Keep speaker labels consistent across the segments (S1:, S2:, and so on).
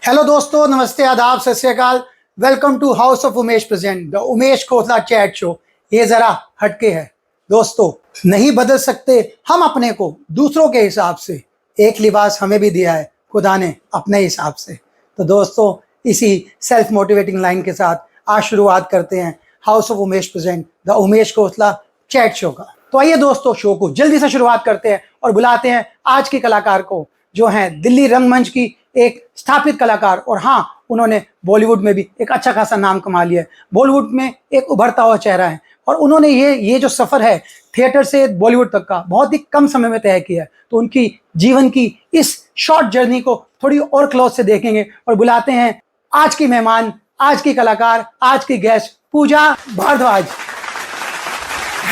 S1: Hello दोस्तों, नमस्ते, आदाब, सत श्री अकाल। Welcome to house of Umesh present the Umesh Khosla chat show. ये जरा हटके है दोस्तों। नहीं बदल सकते हम अपने को दूसरों के हिसाब से, एक लिबास हमें भी दिया है खुदा ने अपने हिसाब से। तो दोस्तों, इसी सेल्फ मोटिवेटिंग लाइन के साथ आज शुरुआत करते हैं house of Umesh present the Umesh Khosla chat show का। तो आइए दोस्तों, शो को जल्दी से शुरुआत करते हैं और बुलाते हैं आज की कलाकार को, जो हैं दिल्ली रंगमंच की एक स्थापित कलाकार। और हाँ, उन्होंने बॉलीवुड में भी एक अच्छा खासा नाम कमा लिया है। बॉलीवुड में एक उभरता हुआ चेहरा है और उन्होंने ये जो सफ़र है थिएटर से बॉलीवुड तक का बहुत ही कम समय में तय किया है। तो उनकी जीवन की इस शॉर्ट जर्नी को थोड़ी और क्लोज से देखेंगे और बुलाते हैं आज की मेहमान, आज की कलाकार, आज की guest Pooja Bhardwaj.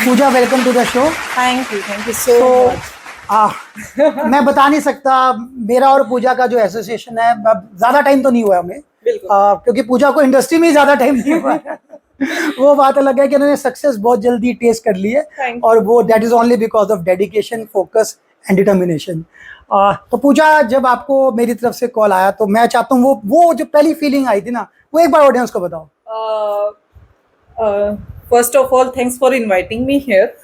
S1: Pooja, welcome to the show.
S2: Thank you so much.
S1: मैं बता नहीं सकता, मेरा और पूजा का जो एसोसिएशन है, ज्यादा टाइम तो नहीं हुआ हमें, क्योंकि पूजा को इंडस्ट्री में ज्यादा टाइम नहीं हुआ है। वो बात अलग है कि उन्होंने सक्सेस बहुत जल्दी टेस्ट कर ली है और वो that is only because of dedication, focus and determination. तो पूजा, जब आपको मेरी तरफ से कॉल आया तो मैं चाहता हूँ वो जो पहली फीलिंग आई थी ना, वो एक बार ऑडियंस को बताओ।
S2: First of all thanks for inviting me here.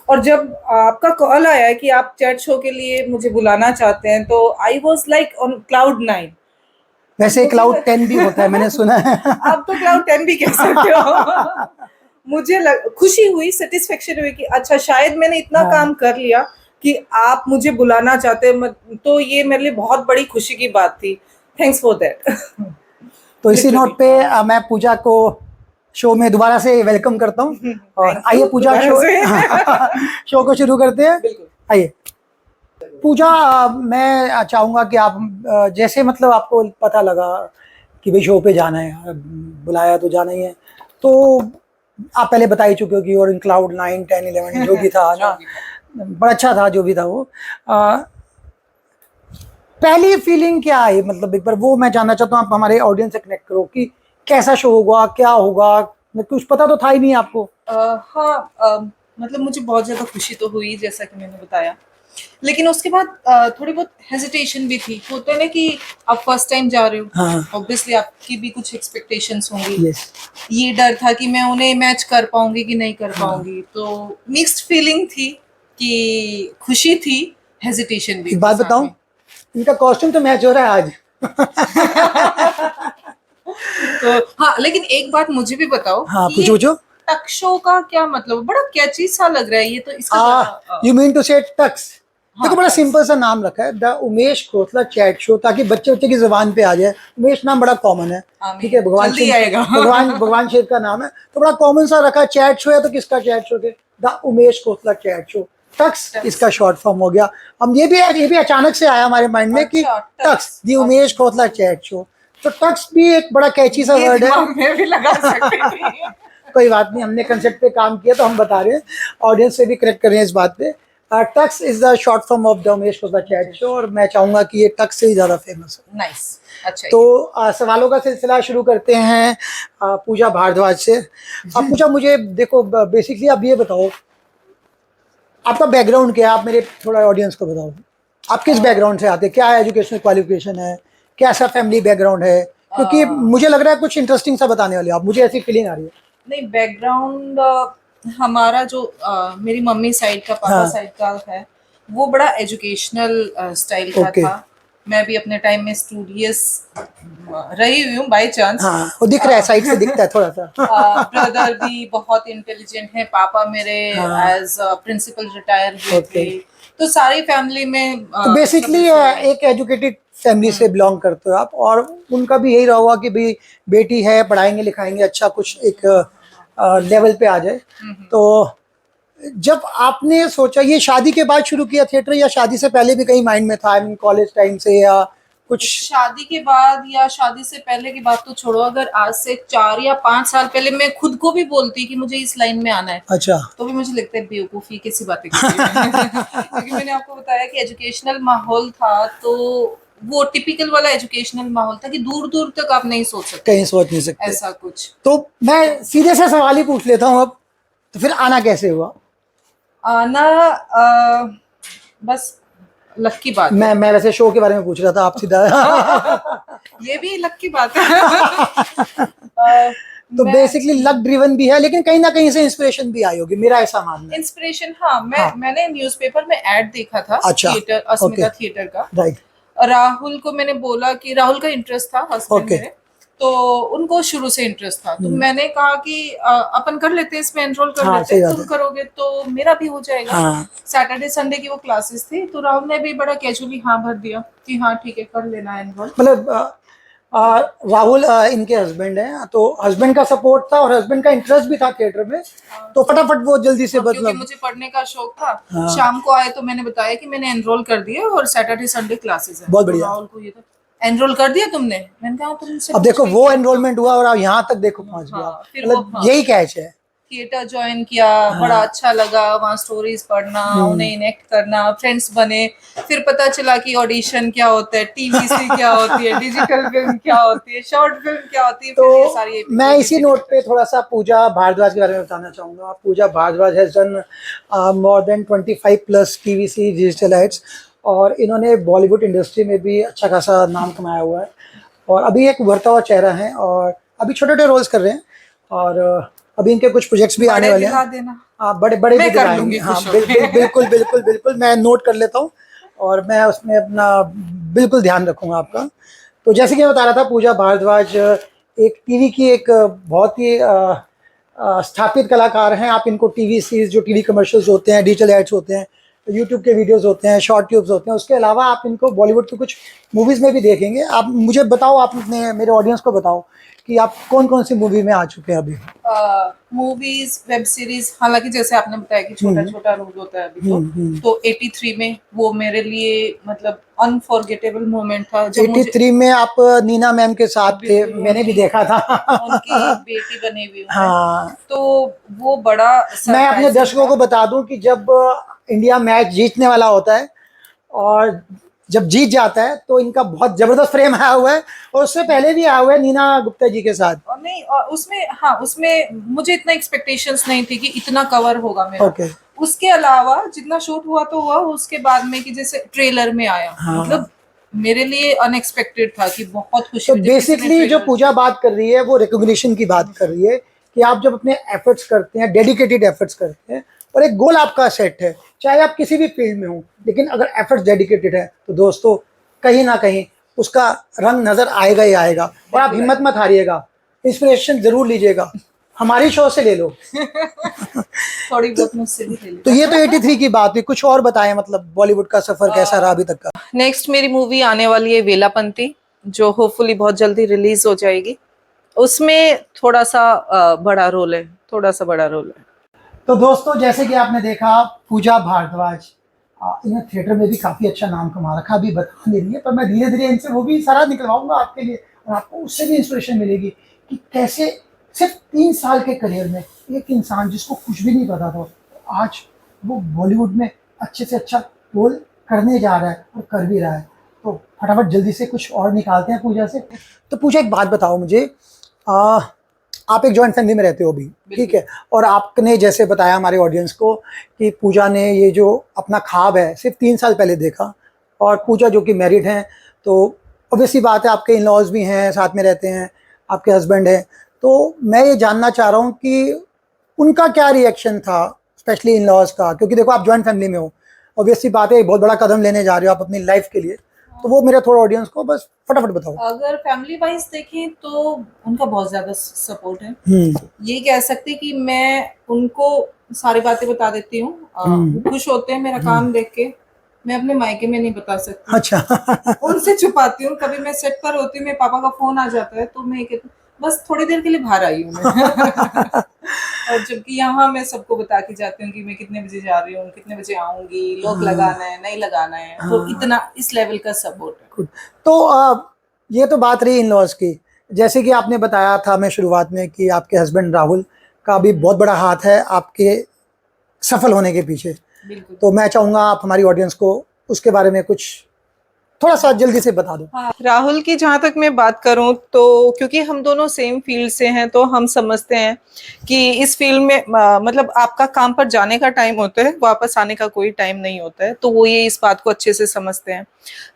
S2: और जब आपका कॉल आया कि आप चैट शो के लिए मुझे बुलाना चाहते हैं, तो I was like on cloud 9।
S1: वैसे क्लाउड 10 भी होता है, मैंने सुना है।
S2: आप तो क्लाउड 10 भी कह सकते हो। मुझे खुशी हुई, सेटिस्फेक्शन हुई कि अच्छा, शायद मैंने इतना काम कर लिया कि आप मुझे बुलाना चाहते हैं। तो ये मेरे लिए बहुत बड़ी खुशी की बात थी। Thanks for that.
S1: तो इसी नोट पे मैं पूजा को शो में दोबारा से वेलकम करता हूँ और आइए पूजा, शो को शुरू करते हैं। आइए पूजा, मैं चाहूँगा कि आप जैसे मतलब आपको पता लगा कि भाई शो पे जाना है, बुलाया तो जाना ही है, तो आप पहले बता ही चुके हो कि और इन क्लाउड 9, 10, 11 जो भी था ना, बड़ा अच्छा था जो भी था वो। पहली फीलिंग क्या आई, मतलब एक बार वो मैं जानना चाहता हूँ। आप हमारे ऑडियंस से कनेक्ट करो कि कैसा शो होगा, क्या होगा, कुछ पता तो था ही नहीं आपको।
S2: हाँ, मतलब मुझे बहुत ज़्यादा खुशी तो हुई, जैसा कि मैंने बताया, लेकिन उसके बाद थोड़ी बहुत हेजिटेशन भी थी। होता है ना कि आप फर्स्ट टाइम जा रहे हो, ऑब्वियसली आपकी भी कुछ एक्सपेक्टेशंस होंगी। ये डर था कि मैं उन्हें मैच कर पाऊंगी कि नहीं कर पाऊंगी। तो मिक्स्ड फीलिंग थी कि खुशी थी, हेजिटेशन भी।
S1: एक बात बताऊं, इनका कॉस्ट्यूम तो मैच हो रहा है आज।
S2: तो हाँ, लेकिन एक बात मुझे भी बताओ।
S1: हाँ, पूछो।
S2: टक शो का क्या मतलब? बड़ा कैची सा लग रहा है ये तो। इसका
S1: यू मीन टू से टक्स? देखो, बड़ा सिंपल सा नाम रखा है, the Umesh Khosla chat show, ताकि बच्चे की जुबान पे आ जाए। उमेश नाम बड़ा कॉमन है, ठीक है, भगवान शिव का नाम है, तो बड़ा कॉमन सा रखा। चैट शो है तो किसका chat show? The Umesh Khosla chat show, TUKCS इसका शॉर्ट फॉर्म हो गया। हम ये भी अचानक से आया हमारे माइंड में कि TUKCS, the Umesh Khosla chat show. तो टक्स भी एक बड़ा कैची सा वर्ड है।
S2: मैं भी लगा सकती थी।
S1: कोई बात नहीं, हमने कंसेप्ट पे काम किया तो हम बता रहे हैं, ऑडियंस से भी करेक्ट कर रहे हैं इस बात पे। TUKCS is the short form of the Umesh Khosla chat show, और मैं चाहूंगा कि ये टक्स से ही ज्यादा फेमस है।
S2: नाइस, अच्छा।
S1: तो सवालों का सिलसिला शुरू करते हैं पूजा भारद्वाज से। अब पूजा, मुझे देखो बेसिकली आप ये बताओ, आपका बैकग्राउंड क्या है? आप मेरे थोड़ा ऑडियंस को बताओ, आप किस बैकग्राउंड से आते हैं, क्या एजुकेशनल क्वालिफिकेशन है, कैसा फैमिली बैकग्राउंड है? क्योंकि मुझे लग रहा है कुछ इंटरेस्टिंग सा बताने वाले आप, मुझे ऐसी फीलिंग आ रही है।
S2: नहीं, बैकग्राउंड हमारा जो मेरी मम्मी साइड का, पापा साइड का है, वो बड़ा एजुकेशनल स्टाइल का था। मैं भी अपने टाइम में स्टूडियस रही हुई हूँ बाय चांस।
S1: हाँ, वो दिख रहा है, साइड से दिखता है थोड़ा सा।
S2: ब्रदर भी बहुत इंटेलिजेंट है, पापा मेरे एज प्रिंसिपल रिटायर हुए थे। तो सारी फैमिली में
S1: तो बेसिकली एक एजुकेटेड फैमिली से बिलोंग करते हो आप, और उनका भी यही रहा होगा कि भाई बेटी है, पढ़ाएंगे लिखाएंगे, अच्छा कुछ एक लेवल पे आ जाए। तो जब आपने सोचा, ये शादी के बाद शुरू किया थिएटर, या शादी से पहले भी कहीं माइंड में था, कॉलेज टाइम से, या कुछ?
S2: शादी के बाद या शादी से पहले की बात तो छोड़ो, अगर आज से 4 या 5 साल पहले मैं खुद को भी बोलती कि मुझे इस लाइन में आना है,
S1: अच्छा,
S2: तो भी मुझे लगता है बेवकूफी कैसी बातें करती है। क्योंकि मैंने आपको बताया कि एजुकेशनल माहौल था, तो वो टिपिकल वाला एजुकेशनल माहौल था कि दूर दूर तक आप नहीं सोच सकते,
S1: कहीं सोच नहीं सकते
S2: ऐसा कुछ।
S1: तो मैं सीधे से सवाल ही पूछ लेता हूँ अब, तो फिर आना कैसे हुआ?
S2: आना बस लक की बात है।
S1: मैं वैसे शो के बारे में पूछ रहा था, आप सीधा
S2: ये भी लक की बात है।
S1: तो बेसिकली लक ड्रिवन भी है, लेकिन कहीं ना कहीं से इंस्पिरेशन भी आई होगी, मेरा ऐसा मानना है।
S2: इंस्पिरेशन, हाँ,
S1: हाँ।
S2: मैंने न्यूज़पेपर में ऐड देखा था,
S1: अच्छा,
S2: थिएटर, अस्मिता
S1: ओके,
S2: थिएटर का।
S1: राइट,
S2: राहुल को मैंने बोला कि राहुल का इंटरेस्ट था, हस्बैंड
S1: ओके,
S2: मेरे, तो उनको शुरू से इंटरेस्ट था, तो मैंने कहा कि अपन कर लेते हैं, इसमें एनरोल कर
S1: हाँ,
S2: लेते
S1: सही
S2: हैं,
S1: बात
S2: तुम
S1: है।
S2: करोगे तो मेरा भी हो जाएगा।
S1: हाँ,
S2: सैटरडे संडे की वो क्लासेस थी, तो राहुल ने भी बड़ा कैजुअली हाँ भर दिया कि हाँ ठीक है कर लेना एनरोल।
S1: मतलब राहुल इनके हस्बैंड हैं, तो हस्बैंड का सपोर्ट था और हस्बैंड का इंटरेस्ट भी था थिएटर में, तो फटाफट वो जल्दी से
S2: क्योंकि
S1: मतलब।
S2: मुझे पढ़ने का शौक था,
S1: हाँ।
S2: शाम को आए तो मैंने बताया कि मैंने एनरोल कर दिया और सैटरडे संडे क्लासेस है।
S1: बहुत
S2: तो
S1: बढ़िया।
S2: राहुल को ये था, एनरोल कर दिया तुमने? मैंने कहा तुमसे
S1: अब देखो
S2: पूछ के
S1: वो
S2: किया।
S1: एनरोलमेंट हुआ और आप यहाँ तक देखो पहुंच गया,
S2: हाँ, फिर वो,
S1: मतलब
S2: हाँ,
S1: यही कैच है।
S2: थिएटर ज्वाइन किया, बड़ा अच्छा लगा, वहाँ स्टोरीज पढ़ना, उन्हें इनेक्ट करना, फ्रेंड्स बने। फिर पता चला कि ऑडिशन क्या होता है, टीवीसी क्या होती है, डिजिटल फिल्म क्या होती है, शॉर्ट फिल्म क्या होती है, फिर ये
S1: तो
S2: सारी
S1: मैं इसी नोट पे थोड़ा सा पूजा भारद्वाज के बारे में बताना चाहूँगा। Pooja Bhardwaj has done more than 25 plus TV series, digital ads, और इन्होंने बॉलीवुड इंडस्ट्री में भी अच्छा खासा नाम कमाया हुआ है और अभी एक उभरता हुआ चेहरा है और अभी छोटे छोटे रोल्स कर रहे हैं और अभी इनके कुछ प्रोजेक्ट्स भी आने वाले हैं।
S2: देना।
S1: हाँ, बड़े बड़े भी
S2: मैं कर
S1: दिलाएंगे।
S2: लूंगी
S1: हाँ,
S2: खुश होके।
S1: बिल्कुल बिल्कुल बिल्कुल, मैं नोट कर लेता हूँ और मैं उसमें अपना बिल्कुल ध्यान रखूँगा आपका। तो जैसे कि मैं बता रहा था, पूजा भारद्वाज एक टीवी की एक बहुत ही स्थापित कलाकार हैं। आप इनको टीवी सीरीज, जो टीवी कमर्शियल्स होते हैं, डिजिटल एड्स होते हैं, यूट्यूब के वीडियोस होते हैं, शॉर्ट ट्यूब्स होते हैं, उसके अलावा आप इनको बॉलीवुड की कुछ मूवीज़ में भी देखेंगे। आप मुझे बताओ, आप अपने मेरे ऑडियंस को बताओ कि आप कौन कौन सी मूवी में आ चुके हैं अभी।
S2: मूवीज, वेब सीरीज, हालांकि जैसे आपने बताया कि छोटा छोटा रोल होता है अभी, तो 83 में वो मेरे लिए मतलब अनफॉरगेटेबल मोमेंट था जब
S1: 83 में आप नीना मैम के साथ थे, मैंने भी देखा था।
S2: उनकी बेटी बनी हुई हूँ मैं।
S1: हाँ,
S2: तो वो बड़ा
S1: मैं अपने
S2: surprising
S1: दर्शकों
S2: था।
S1: को बता दूं कि जब इंडिया मैच जीतने वाला होता है और जब जीत जाता है तो इनका बहुत जबरदस्त फ्रेम आया हुआ है और उससे पहले भी आया हुआ है नीना गुप्ता जी के साथ।
S2: और नहीं, और उसमें, हाँ, उसमें मुझे इतना एक्सपेक्टेशंस नहीं थी कि इतना कवर होगा मेरा।
S1: ओके।
S2: उसके अलावा जितना शूट हुआ तो हुआ, उसके बाद में कि जैसे ट्रेलर में आया,
S1: हाँ।
S2: मतलब मेरे लिए अनएक्सपेक्टेड था कि बहुत खुशी
S1: तो
S2: हुई जब किसी ने
S1: बेसिकली जो
S2: trailer
S1: पूजा बात कर रही है वो रिकॉग्निशन की बात कर रही है कि आप जब अपने एफर्ट्स करते हैं, डेडिकेटेड एफर्ट्स करते हैं और एक गोल आपका सेट है, चाहे आप किसी भी फील्ड में हो, लेकिन अगर एफर्ट्स डेडिकेटेड है तो दोस्तों कहीं ना कहीं उसका रंग नजर आएगा ही आएगा। और आप हिम्मत मत हारिएगा, इंस्पिरेशन जरूर लीजिएगा, हमारी शो से ले लो।
S2: थोड़ी बहुत मुझसे भी ले ली।
S1: तो ये तो 83 की बात हुई, कुछ और बताएं, मतलब बॉलीवुड का सफर कैसा रहा अभी तक का।
S2: नेक्स्ट मेरी मूवी आने वाली है वेलापंती, जो होपफुली बहुत जल्दी रिलीज हो जाएगी। उसमें थोड़ा सा बड़ा रोल है, थोड़ा सा बड़ा रोल है।
S1: तो दोस्तों, जैसे कि आपने देखा, पूजा भारद्वाज इन्हें थिएटर में भी काफ़ी अच्छा नाम कमा रखा, अभी बता नहीं रही है, पर मैं धीरे धीरे इनसे वो भी सारा निकलवाऊंगा आपके लिए और आपको उससे भी इंस्पिरेशन मिलेगी कि कैसे सिर्फ 3 साल के करियर में एक इंसान जिसको कुछ भी नहीं पता था, आज वो बॉलीवुड में अच्छे से अच्छा रोल करने जा रहा है और कर भी रहा है। तो फटाफट जल्दी से कुछ और निकालते हैं पूजा से। तो पूजा, एक बात बताओ मुझे, आप एक जॉइंट फैमिली में रहते हो अभी, ठीक है, और आपने जैसे बताया हमारे ऑडियंस को कि पूजा ने ये जो अपना ख्वाब है सिर्फ 3 साल पहले देखा, और पूजा जो कि मैरिड हैं, तो ऑब्वियसली बात है आपके इन लॉज भी हैं, साथ में रहते हैं, आपके हस्बैंड हैं, तो मैं ये जानना चाह रहा हूँ कि उनका क्या रिएक्शन था, स्पेशली इन लॉज का, क्योंकि देखो आप जॉइंट फैमिली में हो, ऑब्वियसली बात है एक बहुत बड़ा कदम लेने जा रहे हो आप अपनी लाइफ के लिए, तो वो मेरा थोड़ा ऑडियंस को बस फटाफट बताओ।
S2: अगर फैमिली वाइज देखें तो उनका बहुत ज्यादा सपोर्ट है। ये कह सकते कि मैं उनको सारी बातें बता देती हूँ, वो खुश होते हैं मेरा काम देख के। मैं अपने मायके में नहीं बता सकती,
S1: अच्छा।
S2: उनसे छुपाती हूँ। कभी मैं सेट पर होती हूँ, मेरे पापा का फोन आ जाता है, तो मैं कहती हूँ बस थोड़ी देर के लिए बाहर आई हूँ मैं। और जबकि यहाँ मैं सबको बता के जाती हूँ कि मैं कितने बजे जा रही हूँ, कितने बजे आऊंगी, लोग लगाना है नहीं लगाना है, तो इतना इस लेवल का सपोर्ट है।
S1: तो ये तो बात रही इन लॉज की। जैसे कि आपने बताया था मैं शुरुआत में कि आपके हस्बैंड राहुल का भी बहुत बड़ा हाथ है आपके सफल होने के पीछे,
S2: बिल्कुल।
S1: तो मैं चाहूँगा आप हमारी ऑडियंस को उसके बारे में कुछ थोड़ा सा जल्दी से बता दो।
S2: हाँ, राहुल की जहाँ तक मैं बात करूँ तो क्योंकि हम दोनों सेम फील्ड से हैं तो हम समझते हैं कि इस फील्ड में मतलब आपका काम पर जाने का टाइम होता है, वापस आने का कोई टाइम नहीं होता है। तो वो ये इस बात को अच्छे से समझते हैं।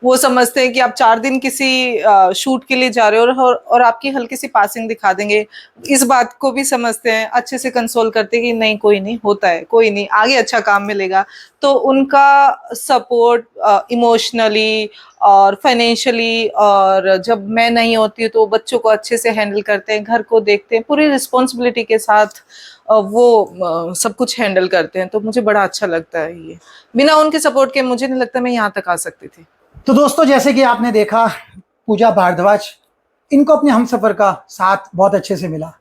S2: वो समझते हैं कि आप 4 दिन किसी शूट के लिए जा रहे हो और आपकी हल्की सी पासिंग दिखा देंगे। इस बात को भी समझते हैं, अच्छे से कंसोल करते हैं कि नहीं कोई नहीं, होता है, कोई नहीं, आगे अच्छा काम मिलेगा। तो उनका सपोर्ट इमोशनली और फाइनेंशियली, और जब मैं नहीं होती हूँ तो बच्चों को अच्छे से हैंडल करते हैं, घर को देखते हैं, पूरी रिस्पॉन्सिबिलिटी के साथ वो सब कुछ हैंडल करते हैं। तो मुझे बड़ा अच्छा लगता है ये। बिना उनके सपोर्ट के मुझे नहीं लगता मैं यहाँ तक आ सकती थी।
S1: तो दोस्तों, जैसे कि आपने देखा, पूजा भारद्वाज, इनको अपने हमसफर का साथ बहुत अच्छे से मिला,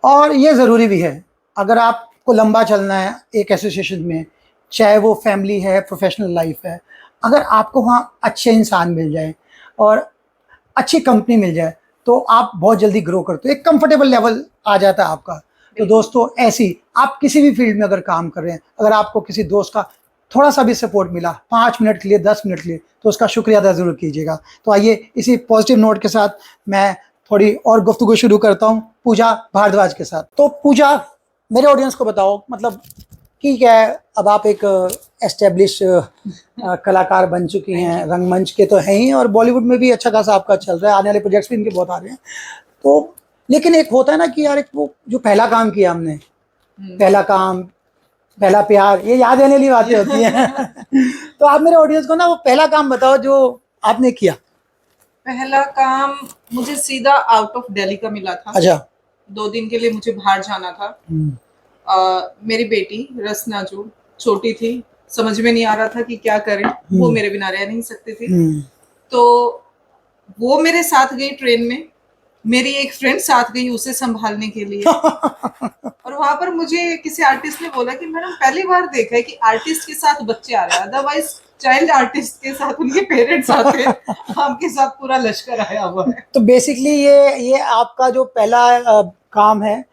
S1: और ये ज़रूरी भी है। अगर आपको लंबा चलना है एक एसोसिएशन में, चाहे वो फैमिली है, प्रोफेशनल लाइफ है, अगर आपको वहाँ अच्छे इंसान मिल जाए और अच्छी कंपनी मिल जाए तो आप बहुत जल्दी ग्रो करते हो, एक कंफर्टेबल लेवल आ जाता है आपका। तो दोस्तों, ऐसी आप किसी भी फील्ड में अगर काम कर रहे हैं, अगर आपको किसी दोस्त का थोड़ा सा भी सपोर्ट मिला 5 मिनट के लिए, 10 मिनट के लिए, तो उसका शुक्रिया अदा ज़रूर कीजिएगा। तो आइए इसी पॉजिटिव नोट के साथ मैं थोड़ी और गुफ्तगू शुरू करता हूँ पूजा भारद्वाज के साथ। तो पूजा, मेरे ऑडियंस को बताओ, मतलब कि क्या है, अब आप एक एस्टेब्लिश कलाकार बन चुकी हैं, रंगमंच के तो हैं ही, और बॉलीवुड में भी अच्छा खासा आपका चल रहा है, आने वाले प्रोजेक्ट्स भी इनके बहुत आ रहे हैं। तो लेकिन एक होता है ना कि यार, एक वो जो पहला काम किया हमने, पहला काम, पहला प्यार, ये याद रहने वाली बातें होती हैं। तो आप मेरे ऑडियंस को ना वो पहला काम बताओ जो आपने किया।
S2: पहला काम मुझे सीधा आउट ऑफ दिल्ली का मिला था।
S1: अच्छा।
S2: 2 दिन के लिए मुझे बाहर जाना था। मेरी बेटी रसना जो छोटी थी, समझ में नहीं आ रहा था कि क्या करें, वो मेरे बिना रह नहीं सकती थी। तो वो मेरे साथ गई ट्रेन में, मेरी एक फ्रेंड साथ गई उसे संभालने के लिए। और वहां पर मुझे किसी आर्टिस्ट ने बोला कि मैडम पहली बार देखा है कि आर्टिस्ट के साथ बच्चे आ रहे हैं, अदरवाइज चाइल्ड आर्टिस्ट के साथ उनके पेरेंट्स आते हैं, आपके साथ पूरा लश्कर आया हुआ है।
S1: तो बेसिकली ये आपका जो पहला काम है,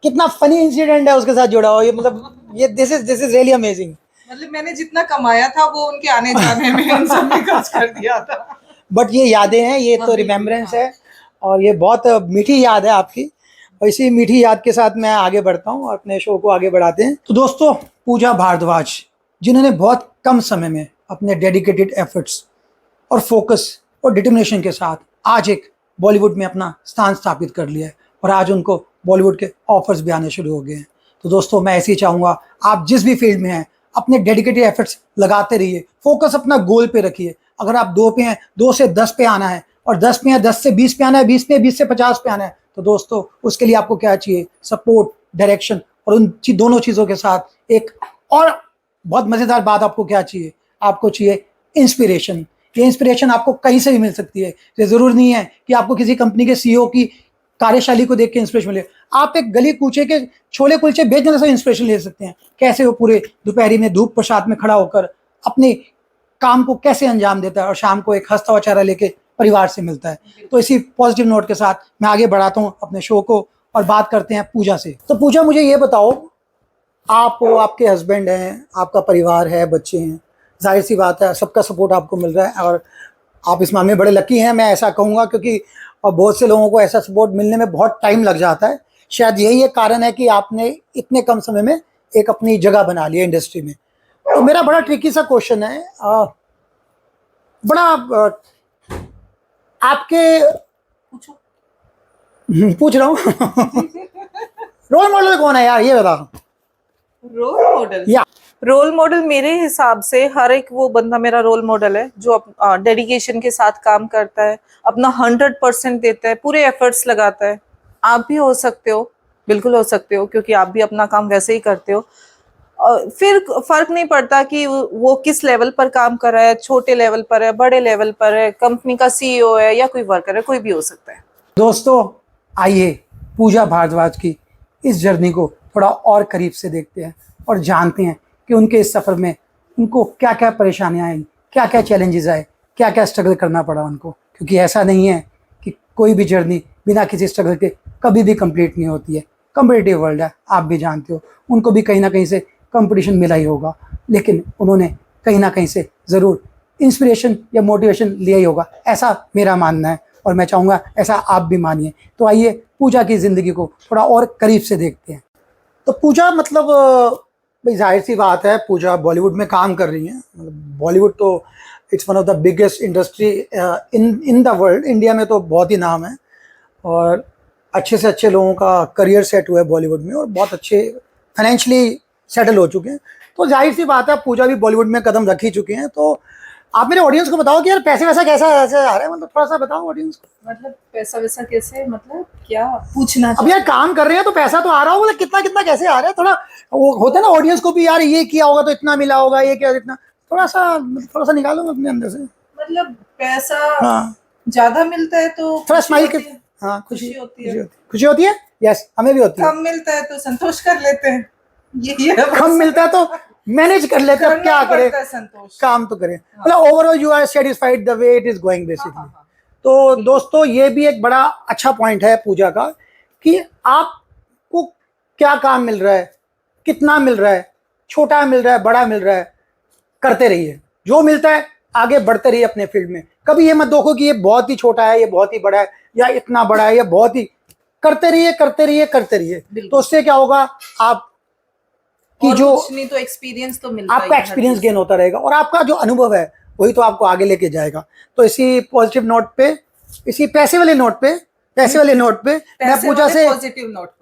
S1: कितना फनी इंसिडेंट है उसके साथ जुड़ा हुआ, ये मतलब ये दिस इज रियली अमेजिंग।
S2: मतलब मैंने जितना कमाया था वो उनके आने जाने में इन सब में खर्च कर दिया था।
S1: बट ये यादें हैं, ये तो रिमेम्बरेंस है, और ये बहुत मीठी याद है आपकी। और इसी मीठी याद के साथ मैं आगे बढ़ता हूँ और अपने शो को आगे बढ़ाते हैं। तो दोस्तों, पूजा भारद्वाज, जिन्होंने बहुत कम समय में अपने डेडिकेटेड एफर्ट्स और फोकस और डिटर्मिनेशन के साथ आज एक बॉलीवुड में अपना स्थान स्थापित कर लिया है, और आज उनको बॉलीवुड के ऑफर्स भी आने शुरू हो गए हैं। तो दोस्तों, मैं ऐसे ही चाहूँगा, आप जिस भी फील्ड में हैं अपने डेडिकेटेड एफर्ट्स लगाते रहिए, फोकस अपना गोल पे रखिए। अगर आप 2 पे हैं, 2 से 10 पे आना है, और 10 पे हैं, 10 से 20 पे आना है, 20 पे 20 से 50 पे आना है, तो दोस्तों उसके लिए आपको क्या चाहिए? सपोर्ट, डायरेक्शन, और उन दोनों चीज़ों के साथ एक और बहुत मज़ेदार बात आपको क्या चाहिए? आपको चाहिए इंस्पिरेशन। ये इंस्पिरेशन आपको कहीं से भी मिल सकती है। ये ज़रूर नहीं है कि आपको किसी कंपनी के सीईओ की कार्यशैली को देख के इंस्पिरेशन मिले। आप एक गली कूचे के छोले कुलचे बेचने से इंस्पिरेशन ले सकते हैं। कैसे वो पूरे दोपहरी में धूप प्रसाद में खड़ा होकर अपने काम को कैसे अंजाम देता है, और शाम को एक हंसता हुआ चेहरा लेके परिवार से मिलता है। तो इसी पॉजिटिव नोट के साथ मैं आगे बढ़ाता हूँ अपने शो को, और बात करते हैं पूजा से। तो पूजा, मुझे ये बताओ, आप हो, आपके हस्बैंड हैं, आपका परिवार है, बच्चे हैं, जाहिर सी बात है सबका सपोर्ट आपको मिल रहा है, और आप इस मामले में बड़े लकी हैं, मैं ऐसा कहूँगा, क्योंकि और बहुत से लोगों को ऐसा सपोर्ट मिलने में बहुत टाइम लग जाता है। शायद यही एक कारण है कि आपने इतने कम समय में एक अपनी जगह बना ली है इंडस्ट्री में। तो मेरा बड़ा ट्रिकी सा क्वेश्चन है, आपके पूछ रहा हूँ रोल मॉडल कौन है यार, ये बता।
S2: रोल मॉडल,
S1: या
S2: रोल मॉडल मेरे हिसाब से हर एक वो बंदा मेरा रोल मॉडल है जो डेडिकेशन के साथ काम करता है, अपना 100% देता है, पूरे एफर्ट्स लगाता है। आप भी हो सकते हो, बिल्कुल हो सकते हो, क्योंकि आप भी अपना काम वैसे ही करते हो। फिर फर्क नहीं पड़ता कि वो किस लेवल पर काम कर रहा है, छोटे लेवल पर है, बड़े लेवल पर है, कंपनी का सीईओ है या कोई वर्कर है, कोई भी हो सकता है।
S1: दोस्तों, आइए पूजा भारद्वाज की इस जर्नी को थोड़ा और करीब से देखते हैं और जानते हैं कि उनके इस सफ़र में उनको क्या क्या परेशानियाँ आई, क्या क्या चैलेंजेस आए, क्या क्या स्ट्रगल करना पड़ा उनको। क्योंकि ऐसा नहीं है कि कोई भी जर्नी बिना किसी स्ट्रगल के कभी भी कंप्लीट नहीं होती है। कम्पिटिटिव वर्ल्ड है, आप भी जानते हो, उनको भी कहीं ना कहीं से कंपटीशन मिला ही होगा, लेकिन उन्होंने कहीं ना कहीं से ज़रूर इंस्पिरेशन या मोटिवेशन लिया ही होगा, ऐसा मेरा मानना है और मैं चाहूँगा ऐसा आप भी मानिए। तो आइए पूजा की ज़िंदगी को थोड़ा और करीब से देखते हैं। तो पूजा मतलब भाई जाहिर सी बात है, पूजा बॉलीवुड में काम कर रही है। मतलब बॉलीवुड तो it's one of the biggest industry in the world. India में तो बहुत ही नाम है और अच्छे से अच्छे लोगों का करियर सेट हुआ है बॉलीवुड में और बहुत अच्छे फाइनेंशियली सेटल हो चुके हैं। तो जाहिर सी बात है पूजा भी बॉलीवुड में कदम रख ही चुके हैं। तो आप मेरे ऑडियंस को बताओ कि यार पैसे वैसा कैसा ऐसे आ रहा है, मतलब थोड़ा सा बताओ ऑडियंस को।
S2: मतलब पैसा वैसा कैसे, मतलब क्या पूछना
S1: अब यार काम कर रहे हैं तो पैसा तो आ रहा होगा, कितना कितना कैसे आ रहा है, थोड़ा वो होता है ना ऑडियंस को भी, यार ये किया होगा तो इतना मिला होगा, ये क्या इतना, थोड़ा सा निकालो अपने अंदर से।
S2: मतलब पैसा
S1: हाँ
S2: ज्यादा मिलता है तो
S1: थोड़ा
S2: खुशी
S1: स्माइल के,
S2: होती है।
S1: हाँ
S2: खुशी होती है।
S1: खुशी होती है, यस हमें भी होती है।
S2: कम मिलता है तो संतोष कर लेते हैं, ये है
S1: कम मिलता है तो मैनेज कर लेते हैं, अब क्या करें,
S2: संतोष।
S1: काम तो करें। मतलब overall you are satisfied the way it is going basically. तो दोस्तों ये भी एक बड़ा अच्छा पॉइंट है पूजा का कि आपको क्या काम मिल रहा है, कितना मिल रहा है, छोटा मिल रहा है, बड़ा मिल रहा है, करते रहिए जो मिलता है, आगे बढ़ते रहिए अपने फील्ड में। कभी ये मत देखो कि ये बहुत ही छोटा है, ये बहुत ही बड़ा है, या इतना बड़ा है, या बहुत ही, करते रहिए करते रहिए करते रहिए। तो उससे क्या होगा, आप कि जो
S2: नहीं तो एक्सपीरियंस तो मिलता
S1: आपका एक्सपीरियंस गेन होता रहेगा और आपका जो अनुभव है वही तो आपको आगे लेके जाएगा। तो इसी पॉजिटिव नोट पे, इसी पैसे वाले नोट पे मैं पूजा से,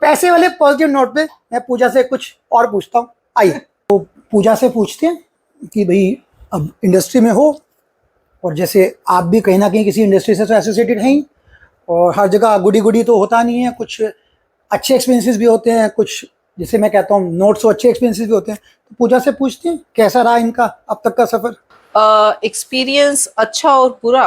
S1: पैसे वाले पॉजिटिव नोट पे मैं पूजा से कुछ और पूछता हूँ। आइए तो पूजा से पूछते हैं कि भाई अब इंडस्ट्री में हो और जैसे आप भी कहीं ना कहीं किसी इंडस्ट्री से तो एसोसिएटेड हैं ही, और हर जगह गुडी गुडी तो होता नहीं है, कुछ अच्छे एक्सपीरियंसेस भी होते हैं, कुछ जिसे मैं कहता हूँ नोट सो अच्छे एक्सपीरियंसेस भी होते हैं। तो पूजा से पूछते हैं कैसा रहा इनका अब तक का सफर।
S2: एक्सपीरियंस अच्छा और बुरा।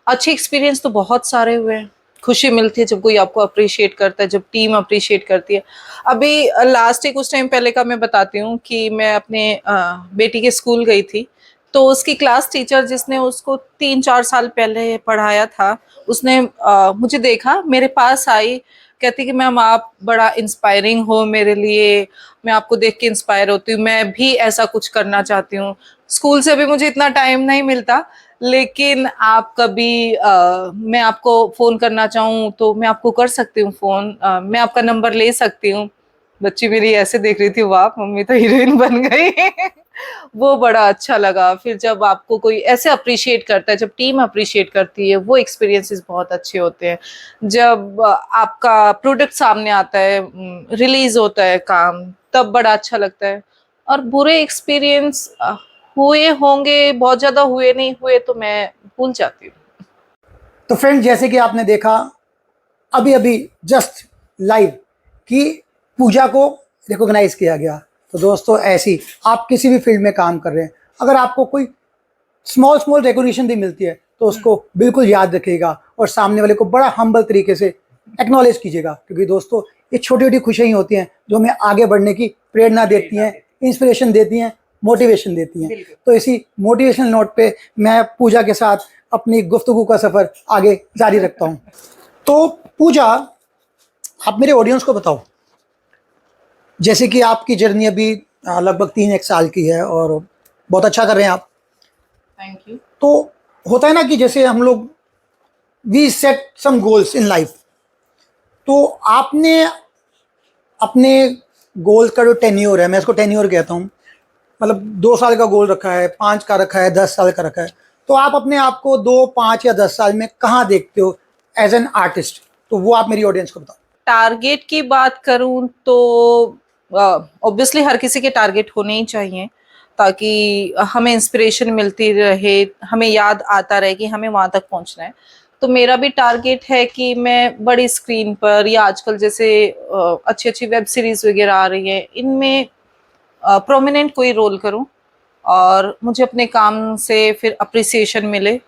S2: अच्छे एक्सपीरियंस तो बहुत सारे हुए हैं। खुशी मिलती है जब कोई आपको अप्रिशिएट करता है, जब टीम अप्रिशिएट करती है। अभी लास्ट एक कुछ टाइम पहले का मैं बताती हूँ कि मैं अपने बेटी के स्कूल गई थी, तो उसकी क्लास टीचर जिसने उसको 3-4 साल पहले पढ़ाया था, उसने मुझे देखा, मेरे पास आई, कहती कि मैम आप बड़ा इंस्पायरिंग हो मेरे लिए, मैं आपको देख के इंस्पायर होती हूँ, मैं भी ऐसा कुछ करना चाहती हूँ। स्कूल से भी मुझे इतना टाइम नहीं मिलता, लेकिन आप कभी मैं आपको फ़ोन करना चाहूँ तो मैं आपको कर सकती हूँ फ़ोन, मैं आपका नंबर ले सकती हूँ। बच्ची मेरी ऐसे देख रही थी, वाह मम्मी तो हीरोइन बन गई। वो बड़ा अच्छा लगा। फिर जब आपको कोई ऐसे अप्रिशिएट करता है, जब टीम अप्रिशिएट करती है, वो एक्सपीरियंसेस बहुत अच्छे होते हैं। जब आपका प्रोडक्ट सामने आता है, रिलीज होता है काम, तब बड़ा अच्छा लगता है। और बुरे एक्सपीरियंस हुए होंगे, बहुत ज्यादा हुए नहीं हुए तो मैं भूल जाती हूँ।
S1: तो फ्रेंड जैसे कि आपने देखा अभी अभी जस्ट लाइव कि पूजा को रिकॉग्नाइज किया गया। तो दोस्तों ऐसी आप किसी भी फील्ड में काम कर रहे हैं, अगर आपको कोई स्मॉल रिकॉग्निशन भी मिलती है तो उसको बिल्कुल याद रखिएगा और सामने वाले को बड़ा हम्बल तरीके से एक्नॉलेज कीजिएगा, क्योंकि दोस्तों ये छोटी छोटी खुशियाँ ही होती हैं जो हमें आगे बढ़ने की प्रेरणा देती हैं, इंस्पिरेशन देती हैं, मोटिवेशन देती हैं। तो इसी मोटिवेशनल नोट पे मैं पूजा के साथ अपनी गुफ्तगू का सफ़र आगे जारी रखता हूँ। तो पूजा आप मेरे ऑडियंस को बताओ, जैसे कि आपकी जर्नी अभी लगभग 3-1 साल की है और बहुत अच्छा कर रहे हैं आप।
S2: Thank you.
S1: तो होता है ना कि जैसे हम लोग we set some goals in life, तो आपने अपने गोल्स का जो टेन्योर है, मैं इसको टेन्योर कहता हूँ, मतलब 2 साल का गोल रखा है, 5 का रखा है, 10 साल का रखा है, तो आप अपने आप को 2, 5 या 10 साल में कहाँ देखते हो एज एन आर्टिस्ट? तो वो आप मेरी ऑडियंस को बताओ।
S2: टारगेट की बात करूं तो ऑब्वियसली हर किसी के टारगेट होने ही चाहिए, ताकि हमें इंस्पिरेशन मिलती रहे, हमें याद आता रहे कि हमें वहां तक पहुंचना है। तो मेरा भी टारगेट है कि मैं बड़ी स्क्रीन पर, या आजकल जैसे अच्छी अच्छी वेब सीरीज वगैरह आ रही है, इनमें प्रोमिनेंट कोई रोल करूं और मुझे अपने काम से फिर अप्रिसिएशन मिले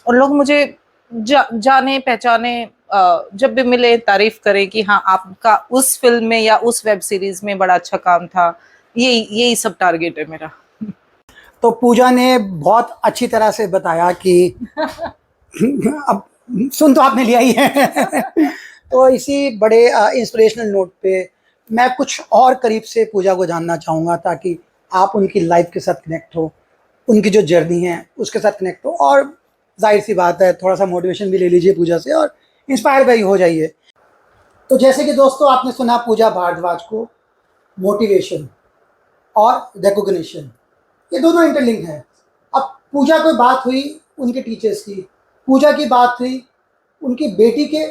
S2: और लोग मुझे जाने पहचाने, जब भी मिले तारीफ करें कि हाँ आपका उस फिल्म में या उस वेब सीरीज में बड़ा अच्छा काम था। यही सब टारगेट है मेरा।
S1: तो पूजा ने बहुत अच्छी तरह से बताया कि अब सुन तो आपने लिया ही है। तो इसी बड़े इंस्पिरेशनल नोट पे मैं कुछ और करीब से पूजा को जानना चाहूँगा ताकि आप उनकी लाइफ के साथ कनेक्ट हो। उनकी जो जर्नी है उसके साथ कनेक्ट हो, और जाहिर सी बात है थोड़ा सा मोटिवेशन भी ले लीजिए पूजा से और इंस्पायर भी हो जाइए। तो जैसे कि दोस्तों आपने सुना पूजा भारद्वाज को, मोटिवेशन और रिकॉग्निशन ये दोनों इंटरलिंक हैं। अब पूजा कोई बात हुई उनके टीचर्स की, पूजा की बात हुई उनकी बेटी के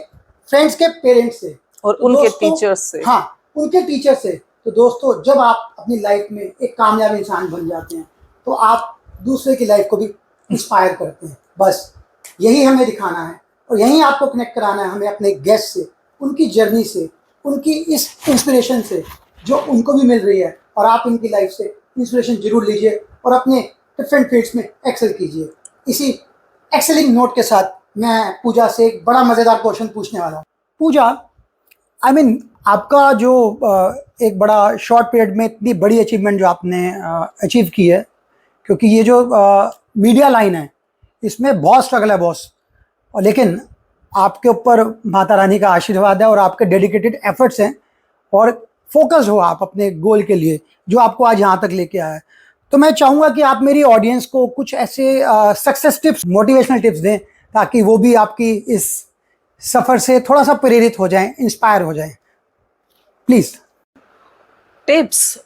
S1: फ्रेंड्स के पेरेंट्स से
S2: और
S1: तो
S2: उनके
S1: दोस्तों,
S2: टीचर्स से।
S1: हाँ, उनके टीचर से। तो दोस्तों जब आप अपनी लाइफ में एक कामयाब इंसान बन जाते हैं तो आप दूसरे की लाइफ को भी इंस्पायर करते हैं। बस यही हमें दिखाना है और यही आपको कनेक्ट कराना है हमें अपने गेस्ट से, उनकी जर्नी से, उनकी इस इंस्पिरेशन से जो उनको भी मिल रही है। और आप इनकी लाइफ से इंस्पिरेशन जरूर लीजिए और अपने डिफरेंट फील्ड्स में एक्सेल कीजिए। इसी एक्सेलिंग नोट के साथ मैं पूजा से एक बड़ा मज़ेदार क्वेश्चन पूछने वाला हूँ। पूजा, आई मीन आपका जो एक बड़ा शॉर्ट पीरियड में इतनी बड़ी अचीवमेंट जो आपने अचीव की है, क्योंकि ये जो मीडिया लाइन है इसमें बहुत स्ट्रगल है बॉस, और लेकिन आपके ऊपर माता रानी का आशीर्वाद है और आपके डेडिकेटेड एफर्ट्स हैं और फोकस हो आप अपने गोल के लिए जो आपको आज यहाँ तक लेके आया है। तो मैं चाहूँगा कि आप मेरी ऑडियंस को कुछ ऐसे सक्सेस टिप्स, मोटिवेशनल टिप्स दें ताकि वो भी आपकी इस सफ़र से थोड़ा सा प्रेरित हो जाएं, इंस्पायर हो जाएं। प्लीज़।
S2: टिप्स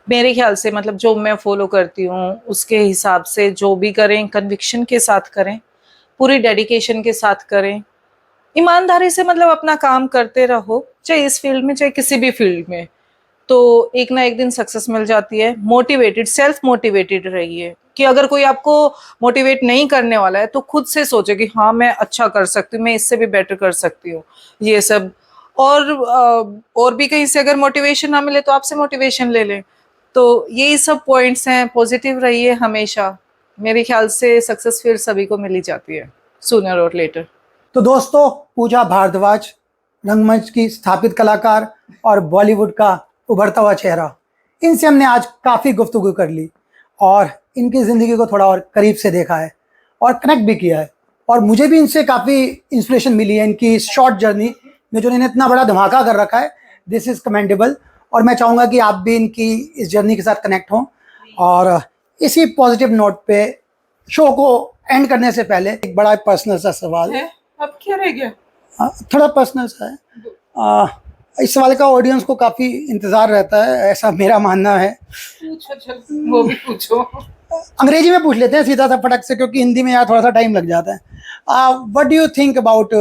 S2: मेरे ख्याल से मतलब जो मैं फॉलो करती हूँ उसके हिसाब से जो भी करें कन्विक्शन के साथ करें, पूरी डेडिकेशन के साथ करें, ईमानदारी से मतलब अपना काम करते रहो, चाहे इस फील्ड में चाहे किसी भी फील्ड में, तो एक ना एक दिन सक्सेस मिल जाती है। मोटिवेटेड, सेल्फ मोटिवेटेड रहिए कि अगर कोई आपको मोटिवेट नहीं करने वाला है तो खुद से सोचे कि हाँ मैं अच्छा कर सकती हूँ, मैं इससे भी बेटर कर सकती हूँ, ये सब। और भी कहीं से अगर मोटिवेशन ना मिले तो आपसे मोटिवेशन ले लें। तो यही सब पॉइंट्स हैं। पॉजिटिव रहिए हमेशा। मेरे ख्याल से सक्सेस फिर सभी को मिल ही जाती है, सूनर और लेटर।
S1: तो दोस्तों पूजा भारद्वाज रंगमंच की स्थापित कलाकार और बॉलीवुड का उभरता हुआ चेहरा, इनसे हमने आज काफ़ी गुफ्तगू कर ली और इनकी ज़िंदगी को थोड़ा और करीब से देखा है और कनेक्ट भी किया है। और मुझे भी इनसे काफ़ी इंस्पिरेशन मिली है इनकी शॉर्ट जर्नी में जो इन्होंने इतना बड़ा धमाका कर रखा है। This is commendable. और मैं चाहूँगा कि आप भी इनकी इस जर्नी के साथ कनेक्ट हों। और इसी पॉजिटिव नोट पे शो को एंड करने से पहले एक बड़ा पर्सनल सा सवाल
S2: है। अब क्या रह गया?
S1: थोड़ा पर्सनल सा है। इस सवाल का ऑडियंस को काफ़ी इंतज़ार रहता है, ऐसा मेरा मानना है।
S2: पूछो, चल वो भी पूछो।
S1: अंग्रेजी में पूछ लेते हैं सीधा सा फटक से, क्योंकि हिंदी में यार थोड़ा सा टाइम लग जाता है। What do you think about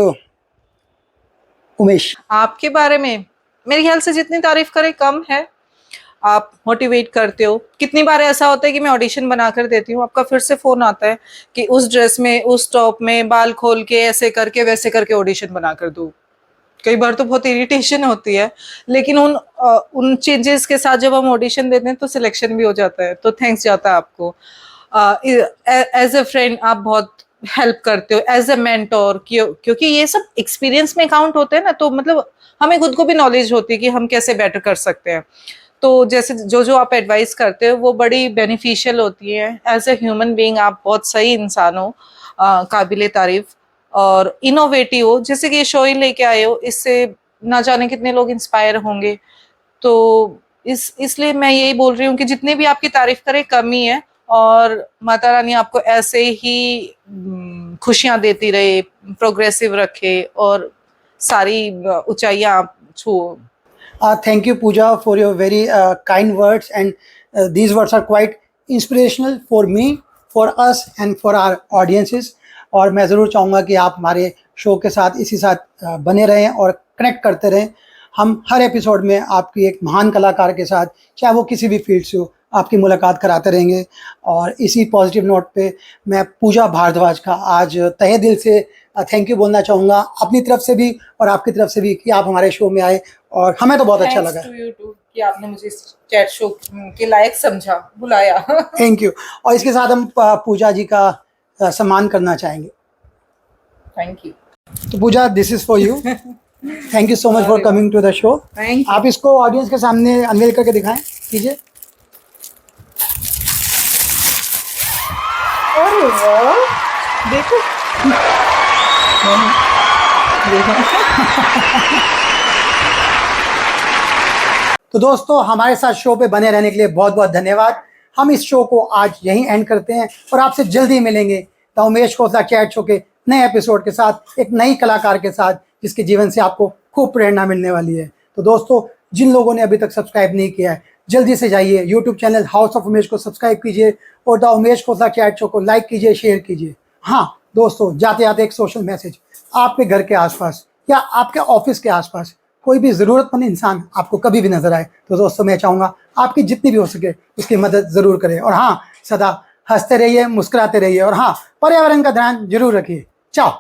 S1: Umesh?
S2: आपके बारे में मेरे ख्याल से जितनी तारीफ करें कम है। आप मोटिवेट करते हो। कितनी बार ऐसा होता है कि मैं ऑडिशन बना कर देती हूँ, आपका फिर से फोन आता है कि उस ड्रेस में, उस टॉप में, बाल खोल के, ऐसे करके वैसे करके ऑडिशन बना कर दूँ। कई बार तो बहुत इरिटेशन होती है, लेकिन उन चेंजेस के साथ जब हम ऑडिशन देते हैं तो सिलेक्शन भी हो जाता है, तो थैंक्स जाता है आपको। एज अ फ्रेंड आप बहुत हेल्प करते हो, एज अ मेंटोर, क्योंकि ये सब एक्सपीरियंस में काउंट होते हैं ना, तो मतलब हमें खुद को भी नॉलेज होती है कि हम कैसे बेटर कर सकते हैं। तो जैसे जो आप एडवाइस करते हो वो बड़ी बेनिफिशियल होती है। एज अ ह्यूमन बीइंग आप बहुत सही इंसान हो, काबिले तारीफ और इनोवेटिव हो। जैसे कि ये शो ही लेके आए हो, इससे ना जाने कितने लोग इंस्पायर होंगे। तो इसलिए मैं यही बोल रही हूँ कि जितने भी आपकी तारीफ करें कम ही है, और माता रानी आपको ऐसे ही खुशियाँ देती रहे, प्रोग्रेसिव रखे और सारी ऊंचाइयां आप छुओ।
S1: Thank you, Pooja, for your very kind words, and these words are quite inspirational for me, for us, and for our audiences. और मैं ज़रूर चाहूँगा कि आप हमारे शो के साथ इसी साथ बने रहें और कनेक्ट करते रहें। हम हर एपिसोड में आपकी एक महान कलाकार के साथ, चाहे वो किसी भी फील्ड से हो, आपकी मुलाकात कराते रहेंगे। और इसी पॉजिटिव नोट पे मैं पूजा भारद्वाज का आज तहे दिल से थैंक यू बोलना चाहूँगा, अपनी तरफ से भी और आपकी तरफ से भी, कि आप हमारे शो में आए और हमें तो बहुत अच्छा लगा।
S2: कि आपने मुझे इस चैट शो के लायक समझा, बुलाया।
S1: Thank you. और इसके साथ हम पूजा जी का सम्मान करना चाहेंगे।
S2: Thank you.
S1: तो Pooja, this is for you. Thank you so much for coming to the show. आप इसको ऑडियंस के सामने अनवेल करके दिखाएं, कीजिए।
S2: अरे वाह, देखो
S1: तो दोस्तों हमारे साथ शो पे बने रहने के लिए बहुत बहुत धन्यवाद। हम इस शो को आज यहीं एंड करते हैं और आपसे जल्दी मिलेंगे the Umesh Khosla chat show के नए एपिसोड के साथ, एक नई कलाकार के साथ जिसके जीवन से आपको खूब प्रेरणा मिलने वाली है। तो दोस्तों, जिन लोगों ने अभी तक सब्सक्राइब नहीं किया है, जल्दी से जाइए YouTube channel house of Umesh को सब्सक्राइब कीजिए और the Umesh Khosla chat show को लाइक कीजिए, शेयर कीजिए। हाँ दोस्तों, जाते जाते एक सोशल मैसेज, आपके घर के आसपास या आपके ऑफिस के आसपास कोई भी ज़रूरतमंद इंसान आपको कभी भी नजर आए तो दोस्तों, मैं चाहूँगा आपकी जितनी भी हो सके उसकी मदद ज़रूर करें। और हाँ, सदा हंसते रहिए, मुस्कुराते रहिए और हाँ, पर्यावरण का ध्यान जरूर रखिए। चाओ।